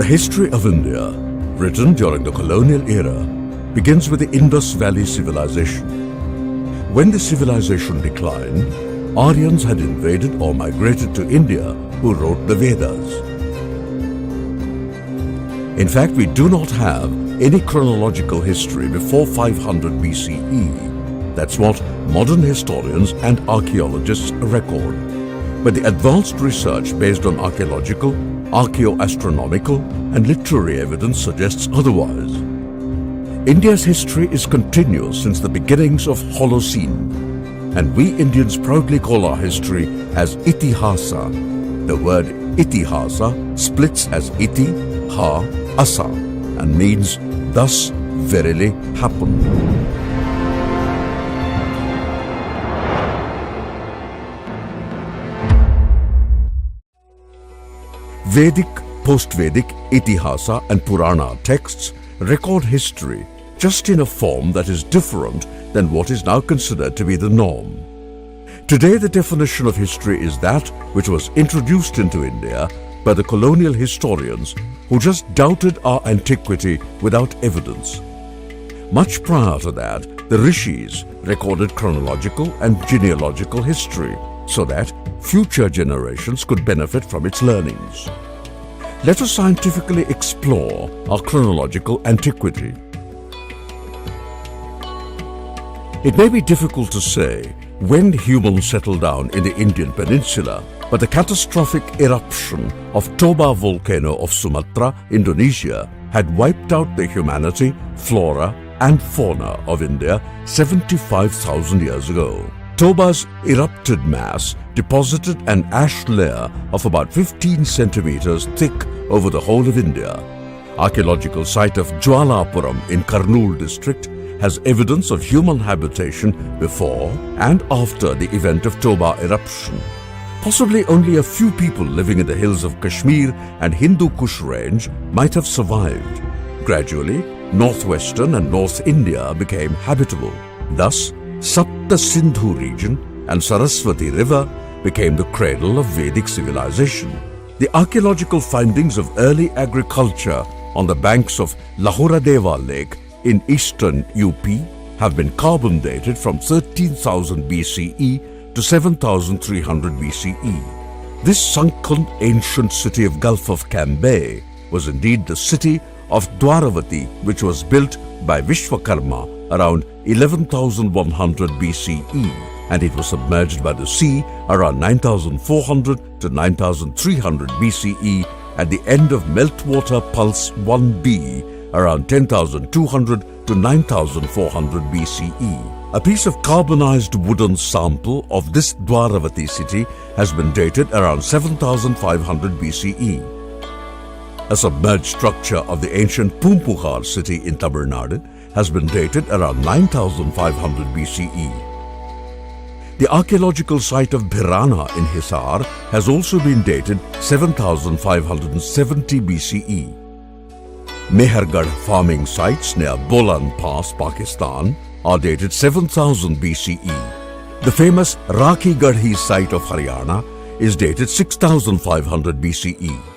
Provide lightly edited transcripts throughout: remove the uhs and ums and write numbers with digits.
The history of India, written during the colonial era, begins with the Indus Valley Civilization. When the civilization declined, Aryans had invaded or migrated to India, who wrote the Vedas. In fact, we do not have any chronological history before 500 BCE. That's what modern historians and archaeologists record. But the advanced research based on archaeological, archaeo-astronomical and literary evidence suggests otherwise. India's history is continuous since the beginnings of Holocene, and we Indians proudly call our history as iti-ha-Asa. The word Itihasa splits as iti-ha-Asa and means thus-verily-happened. Vedic, Post-Vedic, Itihasa and Purana texts record history just in a form that is different than what is now considered to be the norm. Today, the definition of history is that which was introduced into India by the colonial historians who just doubted our antiquity without evidence. Much prior to that, the Rishis recorded chronological and genealogical history so that future generations could benefit from its learnings. Let us scientifically explore our chronological antiquity. It may be difficult to say when humans settled down in the Indian peninsula, but the catastrophic eruption of Toba volcano of Sumatra, Indonesia, had wiped out the humanity, flora and fauna of India 75,000 years ago. Toba's erupted mass deposited an ash layer of about 15 centimeters thick over the whole of India. Archaeological site of Jwalapuram in Kurnool district has evidence of human habitation before and after the event of Toba eruption. Possibly only a few people living in the hills of Kashmir and Hindu Kush range might have survived. Gradually, northwestern and North India became habitable. Thus, Sapta Sindhu region and Saraswati river became the cradle of Vedic civilization. The archaeological findings of early agriculture on the banks of Lahuradeva Lake in eastern UP have been carbon dated from 13,000 BCE to 7,300 BCE. This sunken ancient city of Gulf of Cambay was indeed the city of Dwaravati, which was built by Vishwakarma around 11,100 BCE, and it was submerged by the sea around 9,400 to 9,300 BCE at the end of Meltwater Pulse 1b around 10,200 to 9,400 BCE. A piece of carbonized wooden sample of this Dwaravati city has been dated around 7,500 BCE. A submerged structure of the ancient Pumpuhar city in Tamil Nadu has been dated around 9,500 BCE. The archaeological site of Bhirana in Hisar has also been dated 7,570 BCE. Mehergarh farming sites near Bolan Pass, Pakistan are dated 7,000 BCE. The famous Rakhi Garhi site of Haryana is dated 6,500 BCE.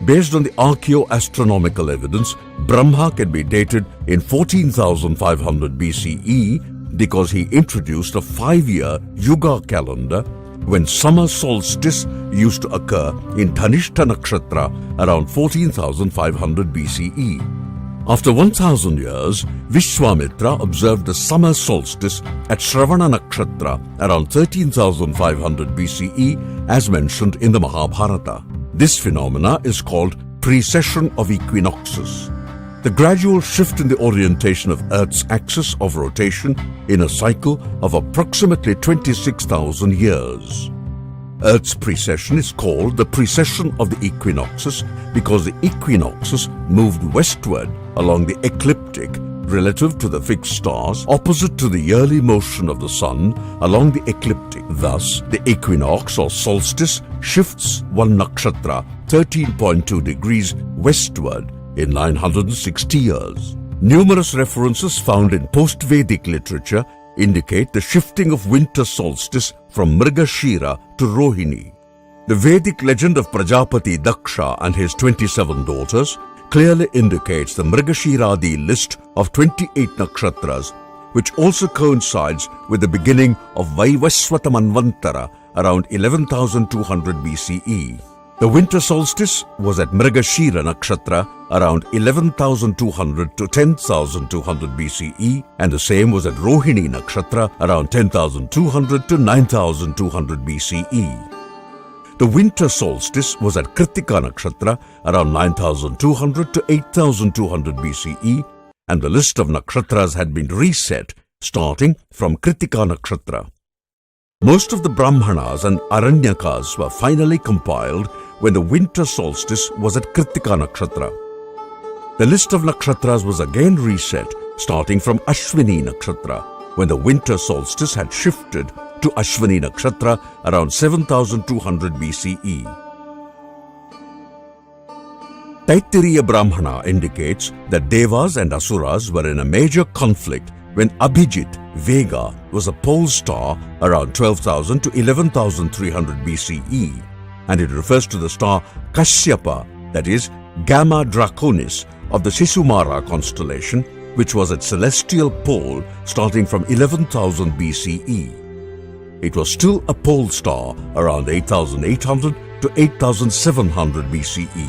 Based on the archaeo-astronomical evidence, Brahma can be dated in 14,500 BCE because he introduced a 5-year Yuga calendar when summer solstice used to occur in Dhanishta Nakshatra around 14,500 BCE. After 1,000 years, Vishwamitra observed the summer solstice at Shravana Nakshatra around 13,500 BCE as mentioned in the Mahabharata. This phenomena is called precession of equinoxes. The gradual shift in the orientation of Earth's axis of rotation in a cycle of approximately 26,000 years. Earth's precession is called the precession of the equinoxes because the equinoxes moved westward along the ecliptic relative to the fixed stars opposite to the yearly motion of the sun along the ecliptic. Thus, the equinox or solstice shifts one nakshatra 13.2 degrees westward in 960 years. Numerous references found in post-Vedic literature indicate the shifting of winter solstice from Mrigashira to Rohini. The Vedic legend of Prajapati Daksha and his 27 daughters clearly indicates the Mrigashiradi list of 28 nakshatras, which also coincides with the beginning of Vaivaswata Manvantara around 11,200 BCE. The winter solstice was at Mrigashira Nakshatra around 11,200 to 10,200 BCE, and the same was at Rohini Nakshatra around 10,200 to 9,200 BCE. The winter solstice was at Kritika Nakshatra around 9,200 to 8,200 BCE, and the list of nakshatras had been reset starting from Kritika Nakshatra. Most of the Brahmanas and Aranyakas were finally compiled when the winter solstice was at Kritika Nakshatra. The list of nakshatras was again reset starting from Ashwini Nakshatra when the winter solstice had shifted to Ashwini Nakshatra around 7,200 BCE. Taittiriya Brahmana indicates that Devas and Asuras were in a major conflict when Abhijit, Vega, was a pole star around 12,000 to 11,300 BCE, and it refers to the star Kashyapa, that is, Gamma Draconis, of the Sisumara constellation, which was at celestial pole starting from 11,000 BCE. It was still a pole star around 8,800 to 8,700 BCE.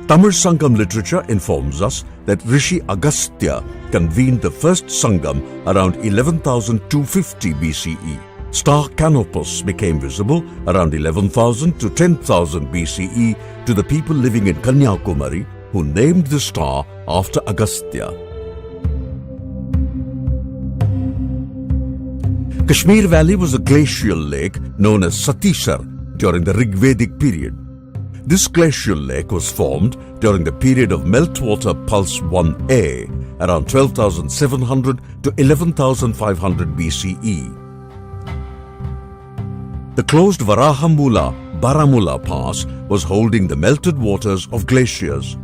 Tamil Sangam literature informs us that Rishi Agastya convened the first Sangam around 11,250 BCE. Star Canopus became visible around 11,000 to 10,000 BCE to the people living in Kanyakumari, who named the star after Agastya. Kashmir Valley was a glacial lake known as Satisar during the Rigvedic period. This glacial lake was formed during the period of meltwater pulse 1A around 12,700 to 11,500 BCE. The closed Varahamula-Baramula Pass was holding the melted waters of glaciers.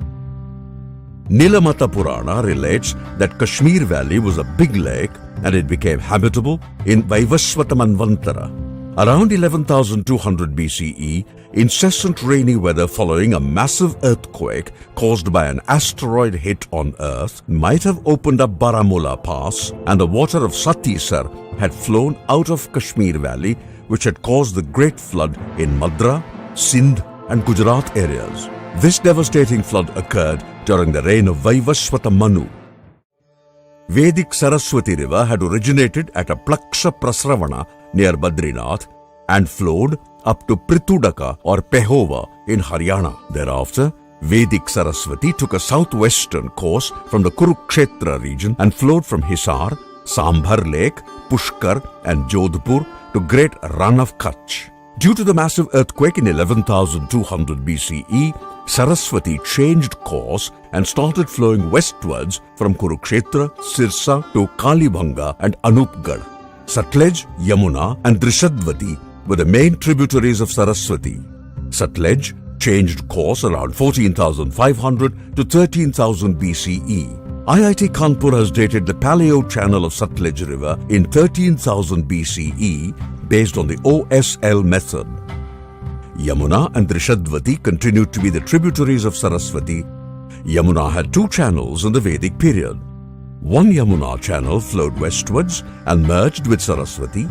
Nilamata Purana relates that Kashmir Valley was a big lake and it became habitable in Vaivaswata Manvantara. Around 11,200 BCE, incessant rainy weather following a massive earthquake caused by an asteroid hit on Earth might have opened up Baramula Pass, and the water of Satisar had flown out of Kashmir Valley, which had caused the Great Flood in Madra, Sindh and Gujarat areas. This devastating flood occurred during the reign of Vaivaswata Manu. Vedic Saraswati river had originated at a Plaksha Prasravana near Badrinath and flowed up to Pritudaka or Pehova in Haryana. Thereafter, Vedic Saraswati took a southwestern course from the Kurukshetra region and flowed from Hisar, Sambhar Lake, Pushkar and Jodhpur to Great Run of Kutch. Due to the massive earthquake in 11,200 BCE, Saraswati changed course and started flowing westwards from Kurukshetra, Sirsa to Kalibanga and Anupgarh. Sutlej, Yamuna and Drishadvati were the main tributaries of Saraswati. Sutlej changed course around 14,500 to 13,000 BCE. IIT Kanpur has dated the paleo channel of Sutlej River in 13,000 BCE based on the OSL method. Yamuna and Drishadvati continued to be the tributaries of Saraswati. Yamuna had two channels in the Vedic period. One Yamuna channel flowed westwards and merged with Saraswati,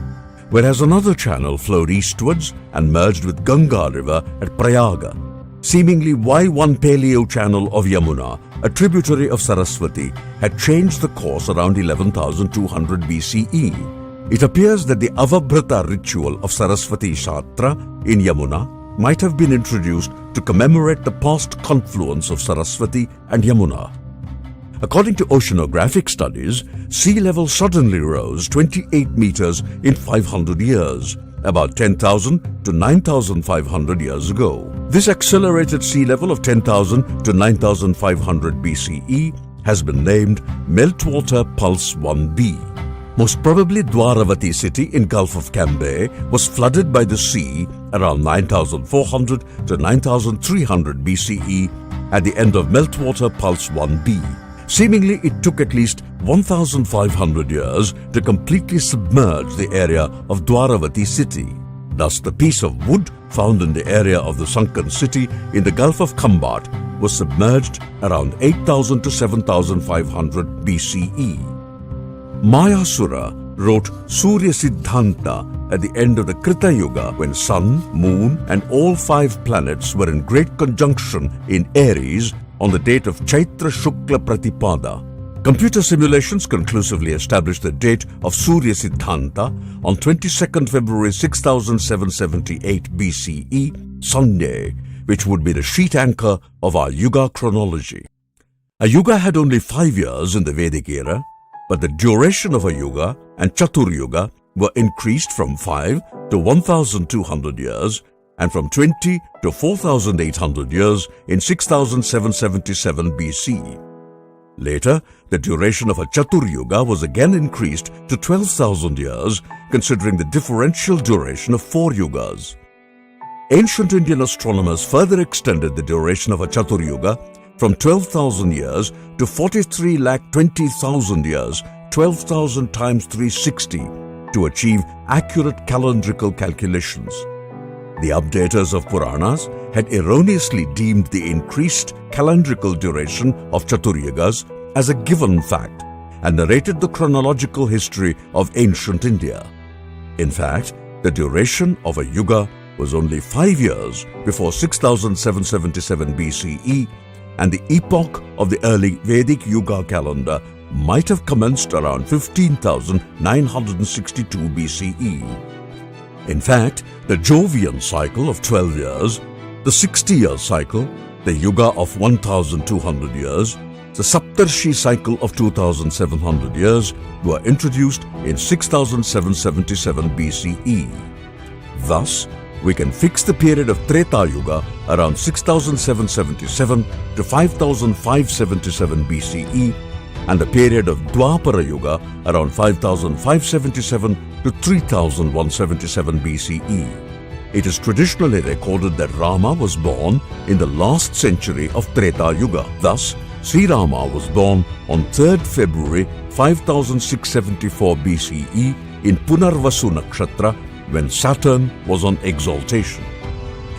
whereas another channel flowed eastwards and merged with Ganga river at Prayaga. Seemingly, why one paleo channel of Yamuna, a tributary of Saraswati, had changed the course around 11,200 BCE. It appears that the Avabhrata ritual of Saraswati Shatra in Yamuna might have been introduced to commemorate the past confluence of Saraswati and Yamuna. According to oceanographic studies, sea level suddenly rose 28 meters in 500 years, about 10,000 to 9,500 years ago. This accelerated sea level of 10,000 to 9,500 BCE has been named Meltwater Pulse 1b. Most probably Dwaravati city in Gulf of Cambay was flooded by the sea around 9,400 to 9,300 BCE at the end of Meltwater Pulse 1b. Seemingly, it took at least 1,500 years to completely submerge the area of Dwaravati city. Thus, the piece of wood found in the area of the sunken city in the Gulf of Khambat was submerged around 8000 to 7500 BCE. Mayasura wrote Surya Siddhanta at the end of the Krita Yuga when Sun, Moon and all 5 planets were in great conjunction in Aries on the date of Chaitra Shukla Pratipada. Computer simulations conclusively established the date of Surya Siddhanta on 22nd February 6778 BCE, Sunday, which would be the sheet anchor of our Yuga chronology. A Yuga had only 5 years in the Vedic era, but the duration of a Yuga and Chatur Yuga were increased from 5 to 1200 years and from 20 to 4800 years in 6777 BC. Later, the duration of a Chatur Yuga was again increased to 12,000 years, considering the differential duration of 4 Yugas. Ancient Indian astronomers further extended the duration of a Chatur Yuga from 12,000 years to 43,20,000 years, 12,000 times 360, to achieve accurate calendrical calculations. The updaters of Puranas had erroneously deemed the increased calendrical duration of Chaturyugas as a given fact and narrated the chronological history of ancient India. In fact, the duration of a Yuga was only 5 years before 6777 BCE, and the epoch of the early Vedic Yuga calendar might have commenced around 15,962 BCE. In fact, the Jovian cycle of 12 years, the 60-year cycle, the Yuga of 1,200 years, the Saptarshi cycle of 2,700 years were introduced in 6777 BCE. Thus, we can fix the period of Treta Yuga around 6777 to 5577 BCE and the period of Dwapara Yuga around 5577 to 3177 BCE. It is traditionally recorded that Rama was born in the last century of Treta Yuga. Thus, Sri Rama was born on 3rd February 5674 BCE in Punarvasu Nakshatra when Saturn was on exaltation.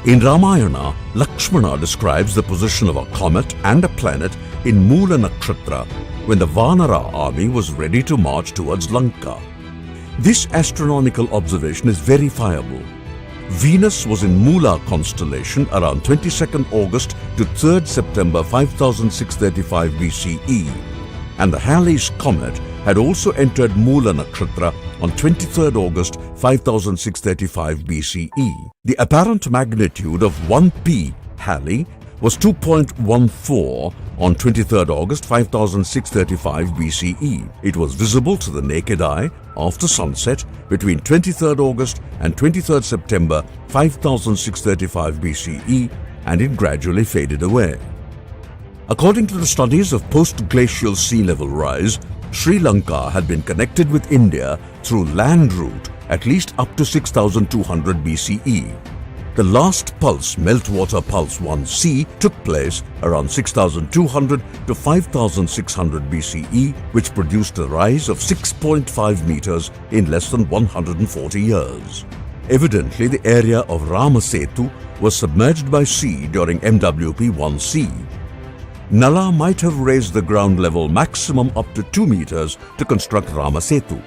In Ramayana, Lakshmana describes the position of a comet and a planet in Mula Nakshatra when the Vanara army was ready to march towards Lanka. This astronomical observation is verifiable. Venus was in Mula constellation around 22nd August to 3rd September 5635 BCE, and the Halley's comet had also entered Mula Nakshatra on 23rd August 5635 BCE. The apparent magnitude of 1P Halley was 2.14 on 23rd August 5635 BCE. It was visible to the naked eye after sunset between 23rd August and 23rd September 5635 BCE, and it gradually faded away. According to the studies of post-glacial sea level rise, Sri Lanka had been connected with India through land route at least up to 6200 BCE. The last pulse, meltwater pulse 1C, took place around 6200 to 5600 BCE, which produced a rise of 6.5 meters in less than 140 years. Evidently, the area of Ramasetu was submerged by sea during MWP 1C. Nala might have raised the ground level maximum up to 2 meters to construct Ramasetu.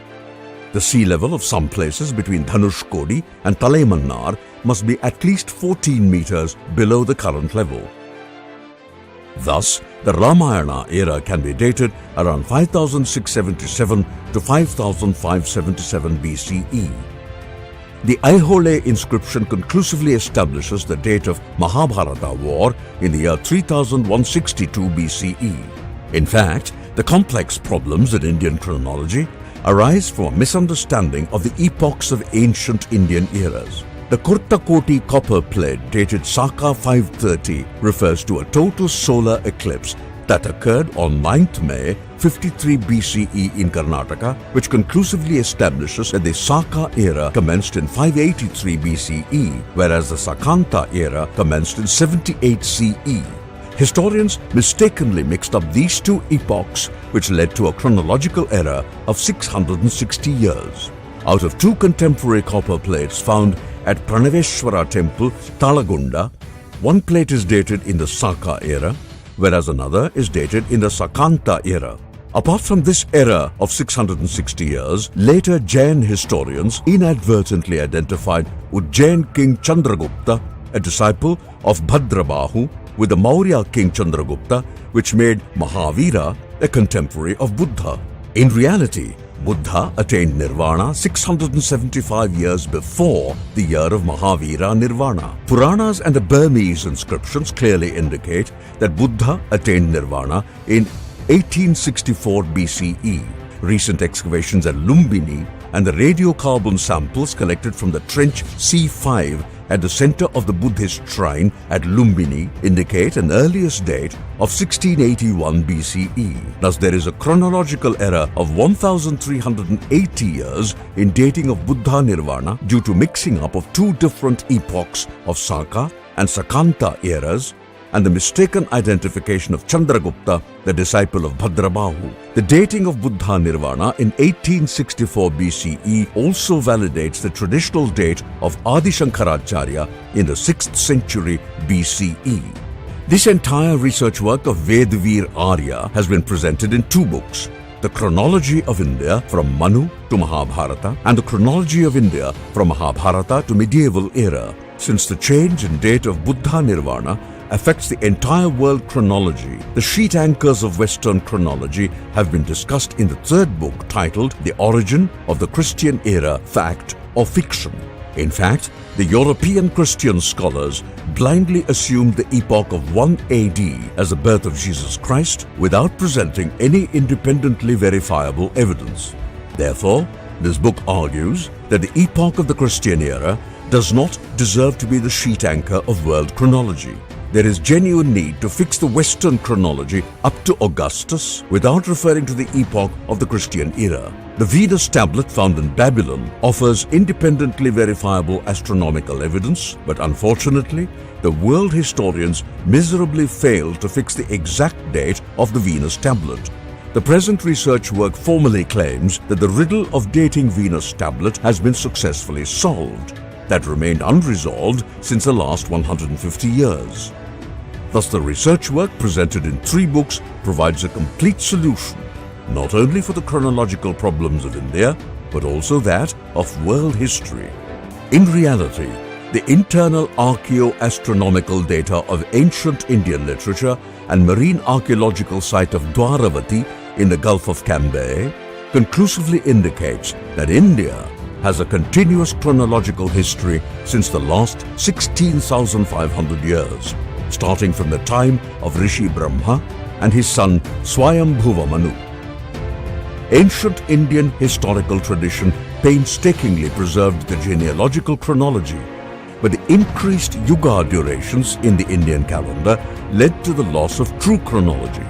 The sea level of some places between Dhanushkodi and Talaimannar must be at least 14 meters below the current level. Thus, the Ramayana era can be dated around 5677 to 5577 BCE. The Aihole inscription conclusively establishes the date of Mahabharata war in the year 3162 BCE. In fact, the complex problems in Indian chronology arise from a misunderstanding of the epochs of ancient Indian eras. The Kurtakoti copper plate dated Saka 530 refers to a total solar eclipse that occurred on 9th May 53 BCE in Karnataka, which conclusively establishes that the Saka era commenced in 583 BCE, whereas the Sakanta era commenced in 78 CE. Historians mistakenly mixed up these two epochs, which led to a chronological error of 660 years. Out of 2 contemporary copper plates found at Pranaveshwara Temple, Talagunda. One plate is dated in the Saka era, whereas another is dated in the Sakanta era. Apart from this era of 660 years, later Jain historians inadvertently identified Ujjain king Chandragupta, a disciple of Bhadrabahu, with the Maurya king Chandragupta, which made Mahavira a contemporary of Buddha. In reality, Buddha attained Nirvana 675 years before the year of Mahavira Nirvana. Puranas and the Burmese inscriptions clearly indicate that Buddha attained Nirvana in 1864 BCE. Recent excavations at Lumbini and the radiocarbon samples collected from the trench C5 at the center of the Buddhist shrine at Lumbini indicate an earliest date of 1681 BCE. Thus, there is a chronological error of 1380 years in dating of Buddha Nirvana due to mixing up of two different epochs of Saka and Sakanta eras, and the mistaken identification of Chandragupta, the disciple of Bhadrabahu. The dating of Buddha Nirvana in 1864 BCE also validates the traditional date of Adi Shankaracharya in the 6th century BCE. This entire research work of Vedveer Arya has been presented in two books: The Chronology of India from Manu to Mahabharata and The Chronology of India from Mahabharata to Medieval Era. Since the change in date of Buddha Nirvana affects the entire world chronology, the sheet anchors of Western chronology have been discussed in the third book titled The Origin of the Christian Era, Fact or Fiction. In fact, the European Christian scholars blindly assumed the epoch of 1 AD as the birth of Jesus Christ without presenting any independently verifiable evidence. Therefore, this book argues that the epoch of the Christian era does not deserve to be the sheet anchor of world chronology. There is genuine need to fix the Western chronology up to Augustus without referring to the epoch of the Christian era. The Vedas tablet found in Babylon offers independently verifiable astronomical evidence, but unfortunately, the world historians miserably failed to fix the exact date of the Venus tablet. The present research work formally claims that the riddle of dating Venus tablet has been successfully solved. That remained unresolved since the last 150 years. Thus, the research work presented in three books provides a complete solution, not only for the chronological problems of India, but also that of world history. In reality, the internal archaeo-astronomical data of ancient Indian literature and marine archaeological site of Dwaravati in the Gulf of Cambay conclusively indicates that India has a continuous chronological history since the last 16,500 years, starting from the time of Rishi Brahma and his son Swayambhuva Manu. Ancient Indian historical tradition painstakingly preserved the genealogical chronology, but the increased yuga durations in the Indian calendar led to the loss of true chronology.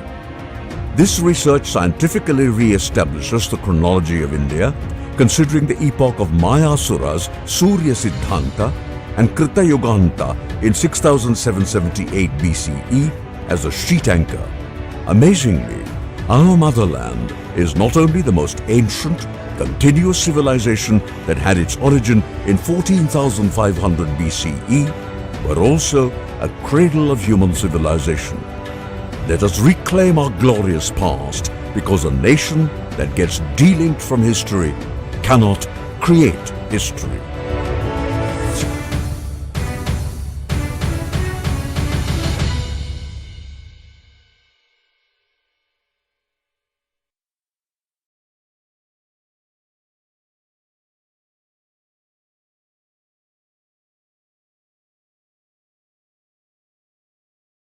This research scientifically re-establishes the chronology of India, considering the epoch of Mayasura's Surya Siddhanta and Krita Yuganta in 6778 BCE as a sheet anchor. Amazingly, our motherland is not only the most ancient, continuous civilization that had its origin in 14,500 BCE, but also a cradle of human civilization. Let us reclaim our glorious past, because a nation that gets delinked from history cannot create history.